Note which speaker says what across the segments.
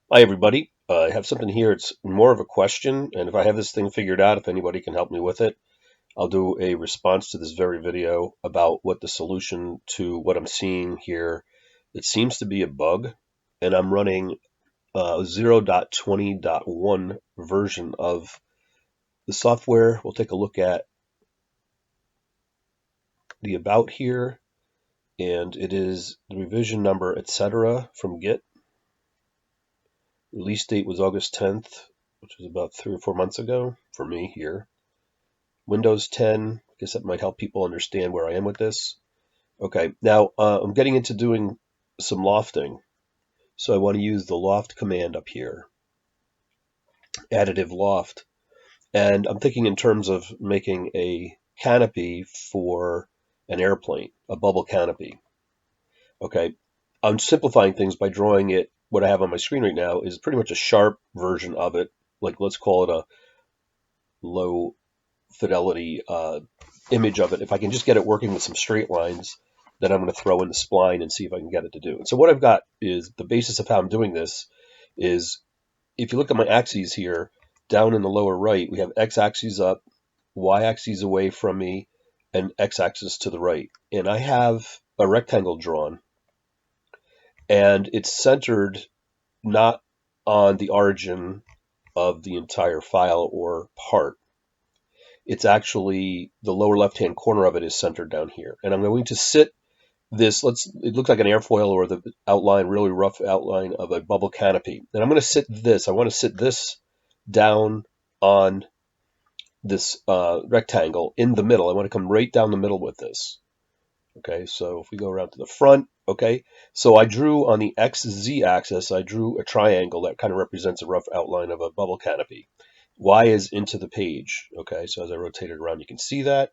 Speaker 1: Hi, everybody. I have something here. It's more of a question, and if I have this thing figured out, if anybody can help me with it, I'll do a response to this very video about what the solution to what I'm seeing here. It seems to be a bug, and I'm running 0.20.1 version of the software. We'll take a look at the about here, and it is the revision number, etc. from Git. Release date was August 10th, which was about 3 or 4 months ago for me here. Windows 10, I guess that might help people understand where I am with this. Okay, now I'm getting into doing some lofting. So I want to use the loft command up here, additive loft. And I'm thinking in terms of making a canopy for an airplane, a bubble canopy. Okay, I'm simplifying things by drawing it. What I have on my screen right now is pretty much a sharp version of it. Like, let's call it a low fidelity image of it. If I can just get it working with some straight lines, then I'm going to throw in the spline and see if I can get it to do it. So what I've got is the basis of how I'm doing this is, if you look at my axes here, down in the lower right, we have x-axis up, y-axis away from me, and x-axis to the right. And I have a rectangle drawn, and it's centered not on the origin of the entire file or part. It's actually the lower left-hand corner of it is centered down here. And I'm going to sit this, it looks like an airfoil or the outline, really rough outline of a bubble canopy. And I'm going to sit this, I want to sit this down on this rectangle in the middle. I want to come right down the middle with this. Okay, so if we go around to the front, okay, so I drew on the XZ axis, I drew a triangle that kind of represents a rough outline of a bubble canopy. Y is into the page, okay, so as I rotate it around, you can see that.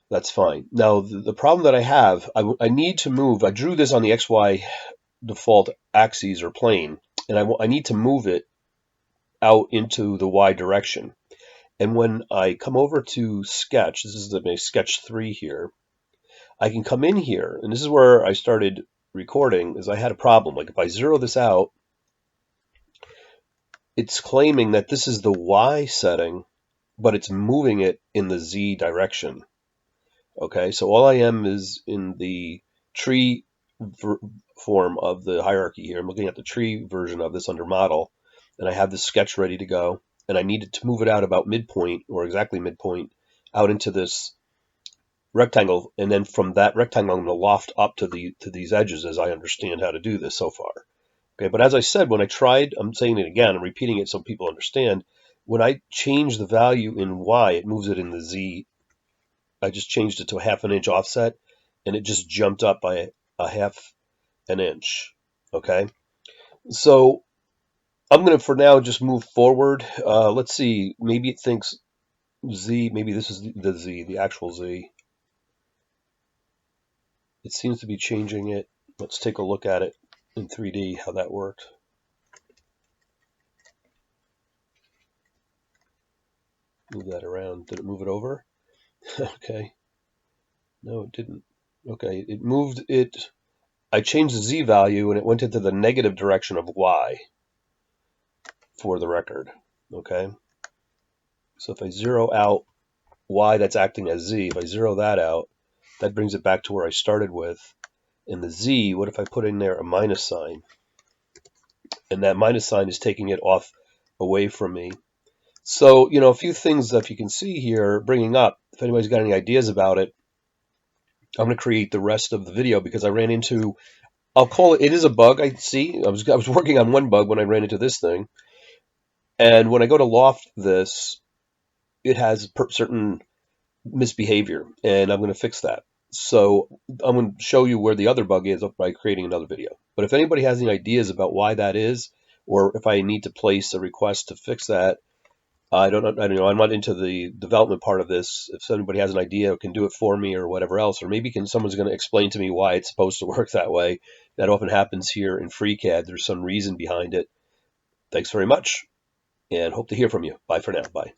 Speaker 1: That's fine. Now, the problem that I have, I need to move, I drew this on the XY default axes or plane, and I need to move it out into the Y direction. And when I come over to sketch, this is my sketch 3 here, I can come in here, and this is where I started recording, is I had a problem. Like if I zero this out, it's claiming that this is the Y setting, but it's moving it in the Z direction. Okay, so all I am is in the tree form of the hierarchy here. I'm looking at the tree version of this under model, and I have this sketch ready to go, and I needed to move it out about midpoint, or exactly midpoint, out into this rectangle, and then from that rectangle I'm going to loft up to these edges as I understand how to do this so far. Okay, but as I said, when I tried, I'm saying it again, I'm repeating it so people understand, when I change the value in Y, it moves it in the Z. I just changed it to a 1/2 inch offset, and it just jumped up by a 1/2 inch. Okay, so I'm going to, for now, just move forward. Let's see, maybe it thinks Z, maybe this is the Z, the actual Z. It seems to be changing it. Let's take a look at it in 3D, how that worked. Move that around. Did it move it over? Okay. No, it didn't. Okay, it moved it. I changed the Z value and it went into the negative direction of Y for the record. Okay. So if I zero out Y that's acting as Z, if I zero that out, that brings it back to where I started with. In the Z, what if I put in there a minus sign? And that minus sign is taking it off away from me. So, a few things that you can see here bringing up, if anybody's got any ideas about it, I'm going to create the rest of the video because I ran into, I'll call it is a bug I see. I was working on one bug when I ran into this thing. And when I go to loft this, it has certain misbehavior, and I'm going to fix that. So I'm going to show you where the other bug is by creating another video. But if anybody has any ideas about why that is, or if I need to place a request to fix that, I don't know. I'm not into the development part of this. If somebody has an idea, can do it for me or whatever else, or maybe someone's going to explain to me why it's supposed to work that way. That often happens here in FreeCAD. There's some reason behind it. Thanks very much, and hope to hear from you. Bye for now. Bye.